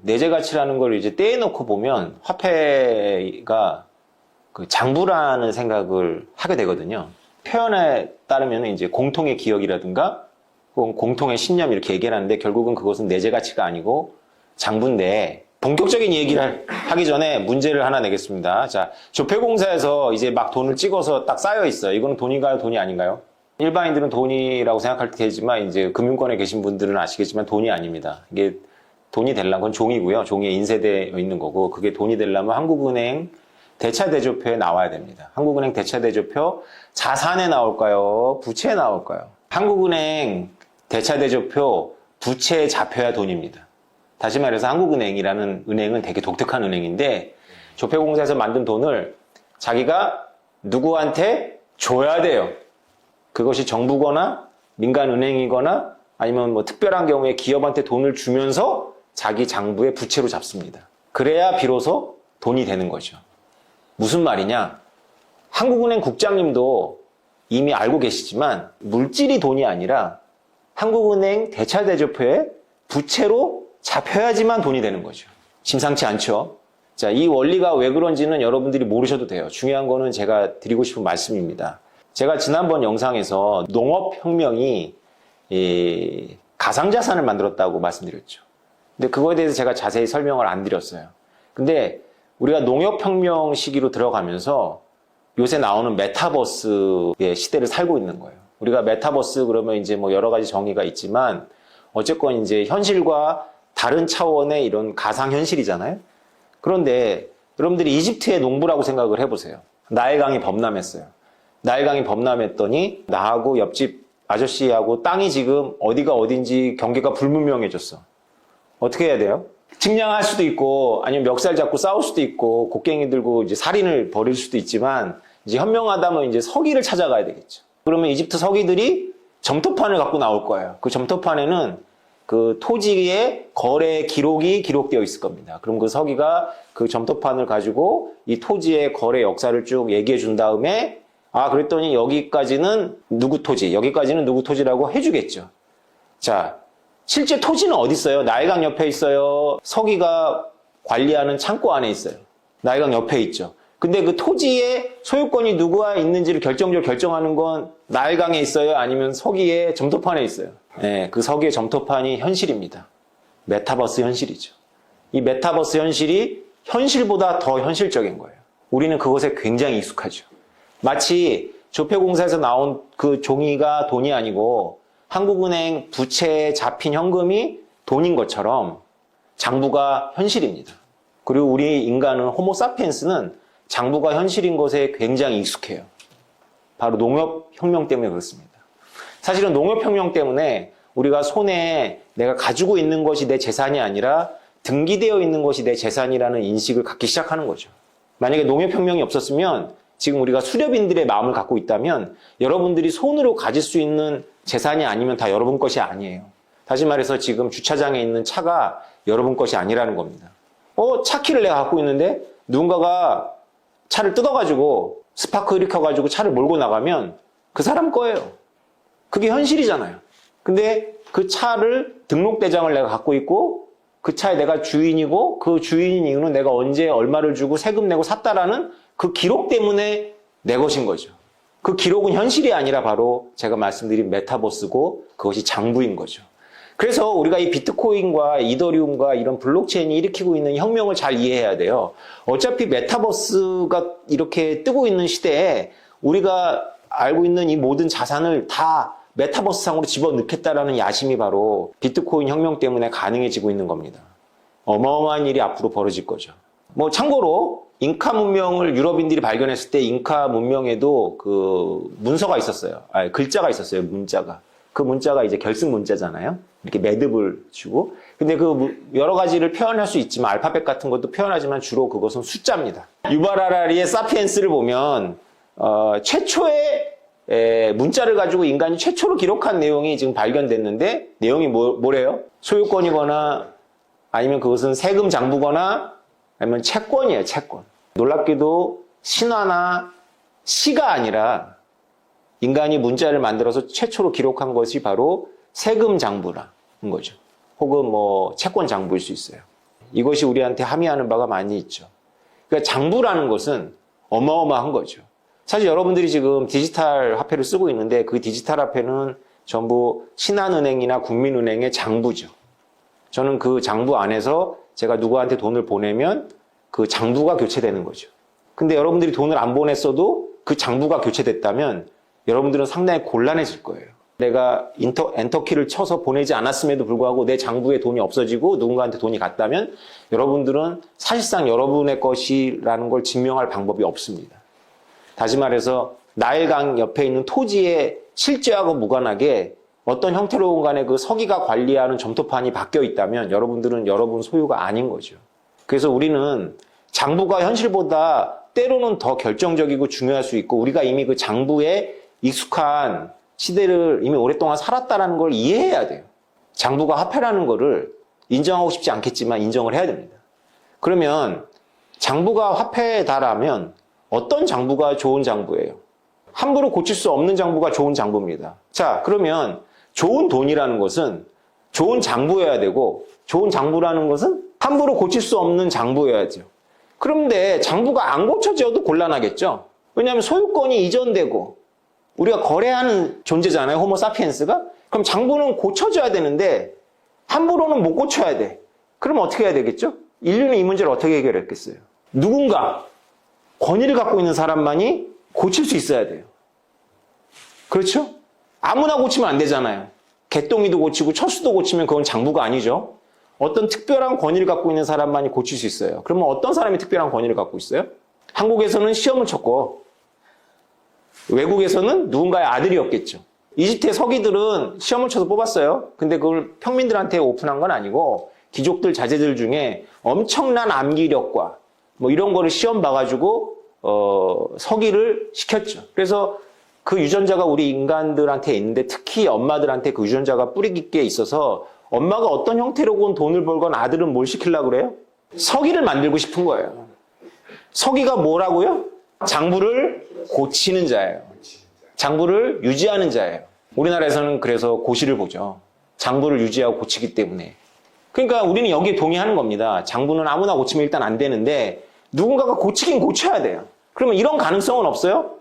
내재 가치라는 걸 이제 떼놓고 보면 화폐가 그 장부라는 생각을 하게 되거든요. 표현에 따르면 이제 공통의 기억이라든가 혹은 공통의 신념 이렇게 얘기를 하는데 결국은 그것은 내재 가치가 아니고 장부인데, 본격적인 얘기를 하기 전에 문제를 하나 내겠습니다. 자, 조폐공사에서 이제 막 돈을 찍어서 딱 쌓여 있어요. 이거는 돈인가요? 돈이 아닌가요? 일반인들은 돈이라고 생각할 테지만 이제 금융권에 계신 분들은 아시겠지만 돈이 아닙니다. 이게 돈이 되려면 그건 종이고요. 종이에 인쇄되어 있는 거고, 그게 돈이 되려면 한국은행 대차대조표에 나와야 됩니다. 한국은행 대차대조표 자산에 나올까요? 부채에 나올까요? 한국은행 대차대조표 부채에 잡혀야 돈입니다. 다시 말해서 한국은행이라는 은행은 되게 독특한 은행인데, 조폐공사에서 만든 돈을 자기가 누구한테 줘야 돼요. 그것이 정부거나 민간은행이거나 아니면 뭐 특별한 경우에 기업한테 돈을 주면서 자기 장부에 부채로 잡습니다. 그래야 비로소 돈이 되는 거죠. 무슨 말이냐? 한국은행 국장님도 이미 알고 계시지만 물질이 돈이 아니라 한국은행 대차대조표에 부채로 잡혀야지만 돈이 되는 거죠. 심상치 않죠? 자, 이 원리가 왜 그런지는 여러분들이 모르셔도 돼요. 중요한 거는 제가 드리고 싶은 말씀입니다. 제가 지난번 영상에서 농업혁명이 가상자산을 만들었다고 말씀드렸죠. 근데 그거에 대해서 제가 자세히 설명을 안 드렸어요. 근데 우리가 농업혁명 시기로 들어가면서 요새 나오는 메타버스의 시대를 살고 있는 거예요. 우리가 메타버스 그러면 이제 뭐 여러 가지 정의가 있지만 어쨌건 이제 현실과 다른 차원의 이런 가상현실이잖아요. 그런데 여러분들이 이집트의 농부라고 생각을 해보세요. 나일강이 범람했어요. 나일강이 범람했더니 나하고 옆집 아저씨하고 땅이 지금 어디가 어딘지 경계가 불분명해졌어. 어떻게 해야 돼요? 측량할 수도 있고 아니면 멱살 잡고 싸울 수도 있고 곡괭이 들고 이제 살인을 벌일 수도 있지만 이제 현명하다면 이제 서기를 찾아가야 되겠죠. 그러면 이집트 서기들이 점토판을 갖고 나올 거예요. 그 점토판에는 그 토지의 거래 기록이 기록되어 있을 겁니다. 그럼 그 서기가 그 점토판을 가지고 이 토지의 거래 역사를 쭉 얘기해 준 다음에 그랬더니 여기까지는 누구 토지, 여기까지는 누구 토지라고 해주겠죠. 자, 실제 토지는 어디 있어요? 나일강 옆에 있어요? 서기가 관리하는 창고 안에 있어요? 나일강 옆에 있죠. 근데 그 토지의 소유권이 누구와 있는지를 결정적으로 결정하는 건 나일강에 있어요? 아니면 서기의 점토판에 있어요? 네, 그 서기의 점토판이 현실입니다. 메타버스 현실이죠. 이 메타버스 현실이 현실보다 더 현실적인 거예요. 우리는 그것에 굉장히 익숙하죠. 마치 조폐공사에서 나온 그 종이가 돈이 아니고 한국은행 부채에 잡힌 현금이 돈인 것처럼 장부가 현실입니다. 그리고 우리 인간은 호모사피엔스는 장부가 현실인 것에 굉장히 익숙해요. 바로 농업혁명 때문에 그렇습니다. 사실은 농업혁명 때문에 우리가 손에 내가 가지고 있는 것이 내 재산이 아니라 등기되어 있는 것이 내 재산이라는 인식을 갖기 시작하는 거죠. 만약에 농업혁명이 없었으면 지금 우리가 수렵인들의 마음을 갖고 있다면 여러분들이 손으로 가질 수 있는 재산이 아니면 다 여러분 것이 아니에요. 다시 말해서 지금 주차장에 있는 차가 여러분 것이 아니라는 겁니다. 차 키를 내가 갖고 있는데 누군가가 차를 뜯어가지고 스파크 일으켜가지고 차를 몰고 나가면 그 사람 거예요. 그게 현실이잖아요. 근데 그 차를 등록대장을 내가 갖고 있고 그 차에 내가 주인이고 그 주인인 이유는 내가 언제 얼마를 주고 세금 내고 샀다라는 그 기록 때문에 내 것인 거죠. 그 기록은 현실이 아니라 바로 제가 말씀드린 메타버스고 그것이 장부인 거죠. 그래서 우리가 이 비트코인과 이더리움과 이런 블록체인이 일으키고 있는 혁명을 잘 이해해야 돼요. 어차피 메타버스가 이렇게 뜨고 있는 시대에 우리가 알고 있는 이 모든 자산을 다 메타버스상으로 집어넣겠다라는 야심이 바로 비트코인 혁명 때문에 가능해지고 있는 겁니다. 어마어마한 일이 앞으로 벌어질 거죠. 참고로 잉카 문명을 유럽인들이 발견했을 때 잉카 문명에도 그 문서가 있었어요. 글자가 있었어요. 문자가. 그 문자가 이제 결승 문자잖아요. 이렇게 매듭을 주고. 근데 그 여러 가지를 표현할 수 있지만 알파벳 같은 것도 표현하지만 주로 그것은 숫자입니다. 유발 하라리의 사피엔스를 보면 최초의 문자를 가지고 인간이 최초로 기록한 내용이 지금 발견됐는데 내용이 뭐래요? 소유권이거나 아니면 그것은 세금 장부거나 아니면 채권이에요. 채권. 놀랍게도 신화나 시가 아니라 인간이 문자를 만들어서 최초로 기록한 것이 바로 세금 장부라는 거죠. 혹은 채권 장부일 수 있어요. 이것이 우리한테 함의하는 바가 많이 있죠. 그러니까 장부라는 것은 어마어마한 거죠. 사실 여러분들이 지금 디지털 화폐를 쓰고 있는데 그 디지털 화폐는 전부 신한은행이나 국민은행의 장부죠. 저는 그 장부 안에서 제가 누구한테 돈을 보내면 그 장부가 교체되는 거죠. 근데 여러분들이 돈을 안 보냈어도 그 장부가 교체됐다면 여러분들은 상당히 곤란해질 거예요. 내가 엔터키를 쳐서 보내지 않았음에도 불구하고 내 장부에 돈이 없어지고 누군가한테 돈이 갔다면 여러분들은 사실상 여러분의 것이라는 걸 증명할 방법이 없습니다. 다시 말해서 나일강 옆에 있는 토지의 실제하고 무관하게 어떤 형태로건 간에 그 서기가 관리하는 점토판이 바뀌어 있다면 여러분들은 여러분 소유가 아닌 거죠. 그래서 우리는 장부가 현실보다 때로는 더 결정적이고 중요할 수 있고 우리가 이미 그 장부에 익숙한 시대를 이미 오랫동안 살았다는 걸 이해해야 돼요. 장부가 화폐라는 거를 인정하고 싶지 않겠지만 인정을 해야 됩니다. 그러면 장부가 화폐다라면 어떤 장부가 좋은 장부예요? 함부로 고칠 수 없는 장부가 좋은 장부입니다. 자, 그러면 좋은 돈이라는 것은 좋은 장부여야 되고 좋은 장부라는 것은 함부로 고칠 수 없는 장부여야죠. 그런데 장부가 안 고쳐져도 곤란하겠죠. 왜냐하면 소유권이 이전되고 우리가 거래하는 존재잖아요. 호모 사피엔스가. 그럼 장부는 고쳐져야 되는데 함부로는 못 고쳐야 돼. 그럼 어떻게 해야 되겠죠? 인류는 이 문제를 어떻게 해결했겠어요? 누군가 권위를 갖고 있는 사람만이 고칠 수 있어야 돼요. 그렇죠? 아무나 고치면 안 되잖아요. 개똥이도 고치고 처수도 고치면 그건 장부가 아니죠. 어떤 특별한 권위를 갖고 있는 사람만이 고칠 수 있어요. 그러면 어떤 사람이 특별한 권위를 갖고 있어요? 한국에서는 시험을 쳤고 외국에서는 누군가의 아들이었겠죠. 이집트의 서기들은 시험을 쳐서 뽑았어요. 근데 그걸 평민들한테 오픈한 건 아니고 귀족들 자제들 중에 엄청난 암기력과 뭐 이런 거를 시험 봐가지고 서기를 시켰죠. 그래서 그 유전자가 우리 인간들한테 있는데 특히 엄마들한테 그 유전자가 뿌리 깊게 있어서 엄마가 어떤 형태로건 돈을 벌건 아들은 뭘 시키려고 그래요? 서기를 만들고 싶은 거예요. 서기가 뭐라고요? 장부를 고치는 자예요. 장부를 유지하는 자예요. 우리나라에서는 그래서 고시를 보죠. 장부를 유지하고 고치기 때문에. 그러니까 우리는 여기에 동의하는 겁니다. 장부는 아무나 고치면 일단 안 되는데 누군가가 고치긴 고쳐야 돼요. 그러면 이런 가능성은 없어요?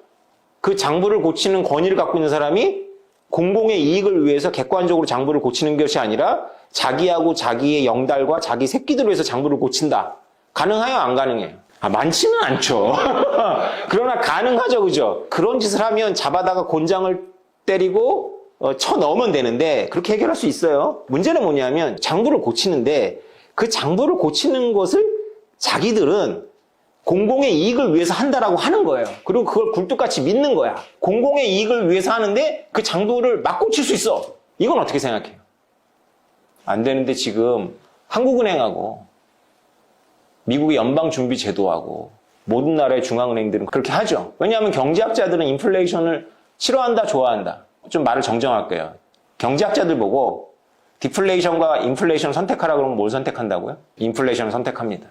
그 장부를 고치는 권위를 갖고 있는 사람이 공공의 이익을 위해서 객관적으로 장부를 고치는 것이 아니라 자기하고 자기의 영달과 자기 새끼들을 위해서 장부를 고친다. 가능해요? 안 가능해요? 많지는 않죠. 그러나 가능하죠. 그죠? 그런 짓을 하면 잡아다가 곤장을 때리고 쳐넣으면 되는데 그렇게 해결할 수 있어요. 문제는 뭐냐면 장부를 고치는데 그 장부를 고치는 것을 자기들은 공공의 이익을 위해서 한다라고 하는 거예요. 그리고 그걸 굴뚝같이 믿는 거야. 공공의 이익을 위해서 하는데 그 장부를 막 고칠 수 있어. 이건 어떻게 생각해요? 안 되는데 지금 한국은행하고 미국의 연방준비제도하고 모든 나라의 중앙은행들은 그렇게 하죠. 왜냐하면 경제학자들은 인플레이션을 싫어한다, 좋아한다. 좀 말을 정정할게요. 경제학자들 보고 디플레이션과 인플레이션을 선택하라 그러면 뭘 선택한다고요? 인플레이션을 선택합니다.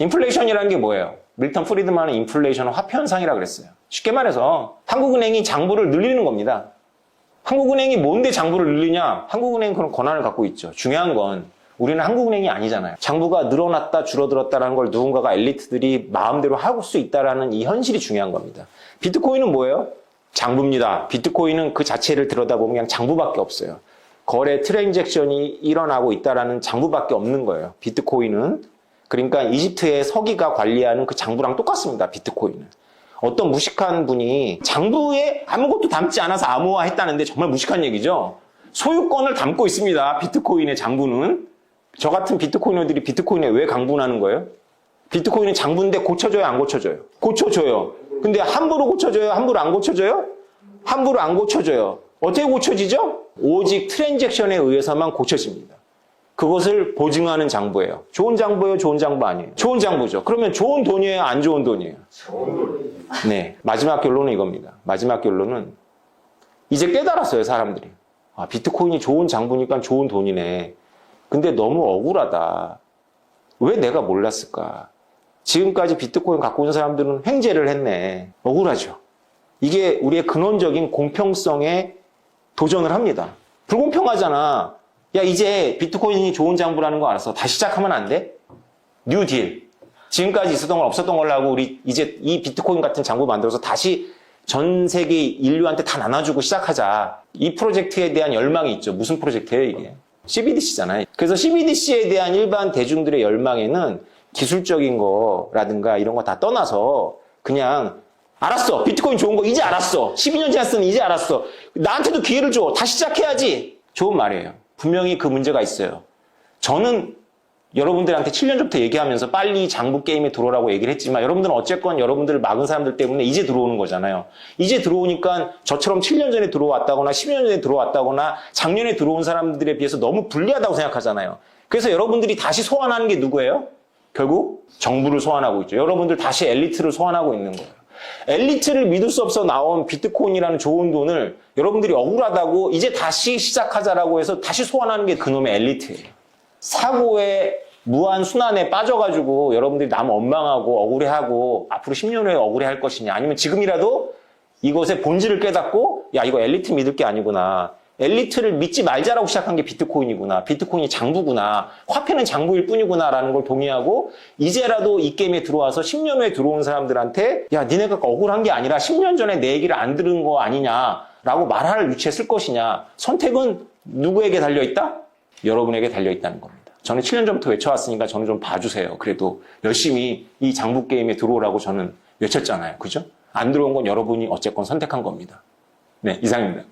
인플레이션이라는 게 뭐예요? 밀턴 프리드만은 인플레이션은 화폐현상이라고 그랬어요. 쉽게 말해서 한국은행이 장부를 늘리는 겁니다. 한국은행이 뭔데 장부를 늘리냐? 한국은행은 그런 권한을 갖고 있죠. 중요한 건 우리는 한국은행이 아니잖아요. 장부가 늘어났다 줄어들었다라는 걸 누군가가 엘리트들이 마음대로 할 수 있다라는 이 현실이 중요한 겁니다. 비트코인은 뭐예요? 장부입니다. 비트코인은 그 자체를 들여다보면 그냥 장부밖에 없어요. 거래 트랜잭션이 일어나고 있다라는 장부밖에 없는 거예요. 비트코인은. 그러니까 이집트의 서기가 관리하는 그 장부랑 똑같습니다. 비트코인은. 어떤 무식한 분이 장부에 아무것도 담지 않아서 암호화했다는데 정말 무식한 얘기죠. 소유권을 담고 있습니다. 비트코인의 장부는. 저 같은 비트코이너들이 비트코인에 왜 강분하는 거예요? 비트코인은 장부인데 고쳐줘요? 안 고쳐줘요? 고쳐줘요. 근데 함부로 고쳐줘요? 함부로 안 고쳐줘요? 함부로 안 고쳐줘요. 어떻게 고쳐지죠? 오직 트랜잭션에 의해서만 고쳐집니다. 그것을 보증하는 장부예요. 좋은 장부예요? 좋은 장부 아니에요? 좋은 장부죠. 그러면 좋은 돈이에요? 안 좋은 돈이에요? 좋은 돈이에요. 네. 마지막 결론은 이겁니다. 마지막 결론은 이제 깨달았어요, 사람들이. 아, 비트코인이 좋은 장부니까 좋은 돈이네. 근데 너무 억울하다. 왜 내가 몰랐을까? 지금까지 비트코인 갖고 있는 사람들은 횡재를 했네. 억울하죠. 이게 우리의 근원적인 공평성에 도전을 합니다. 불공평하잖아. 야, 이제 비트코인이 좋은 장부라는 거 알았어. 다시 시작하면 안 돼? 뉴딜. 지금까지 있었던 건 없었던 걸로 하고 우리 이제 이 비트코인 같은 장부 만들어서 다시 전 세계 인류한테 다 나눠주고 시작하자. 이 프로젝트에 대한 열망이 있죠. 무슨 프로젝트예요, 이게? CBDC잖아요. 그래서 CBDC에 대한 일반 대중들의 열망에는 기술적인 거라든가 이런 거 다 떠나서 그냥 알았어. 비트코인 좋은 거 이제 알았어. 12년 지났으니 이제 알았어. 나한테도 기회를 줘. 다시 시작해야지. 좋은 말이에요. 분명히 그 문제가 있어요. 저는 여러분들한테 7년 전부터 얘기하면서 빨리 장부 게임에 들어오라고 얘기를 했지만 여러분들은 어쨌건 여러분들을 막은 사람들 때문에 이제 들어오는 거잖아요. 이제 들어오니까 저처럼 7년 전에 들어왔다거나 12년 전에 들어왔다거나 작년에 들어온 사람들에 비해서 너무 불리하다고 생각하잖아요. 그래서 여러분들이 다시 소환하는 게 누구예요? 결국 정부를 소환하고 있죠. 여러분들 다시 엘리트를 소환하고 있는 거예요. 엘리트를 믿을 수 없어 나온 비트코인이라는 좋은 돈을 여러분들이 억울하다고 이제 다시 시작하자라고 해서 다시 소환하는 게 그놈의 엘리트예요. 사고의 무한 순환에 빠져가지고 여러분들이 남 원망하고 억울해하고 앞으로 10년 후에 억울해할 것이냐 아니면 지금이라도 이것의 본질을 깨닫고 야 이거 엘리트 믿을 게 아니구나. 엘리트를 믿지 말자라고 시작한 게 비트코인이구나. 비트코인이 장부구나. 화폐는 장부일 뿐이구나 라는 걸 동의하고 이제라도 이 게임에 들어와서 10년 후에 들어온 사람들한테 야 니네가 억울한 게 아니라 10년 전에 내 얘기를 안 들은 거 아니냐라고 말할 위치에 쓸 것이냐. 선택은 누구에게 달려있다? 여러분에게 달려있다는 겁니다. 저는 7년 전부터 외쳐왔으니까 저는 좀 봐주세요. 그래도 열심히 이 장부 게임에 들어오라고 저는 외쳤잖아요. 그죠? 안 들어온 건 여러분이 어쨌건 선택한 겁니다. 네, 이상입니다.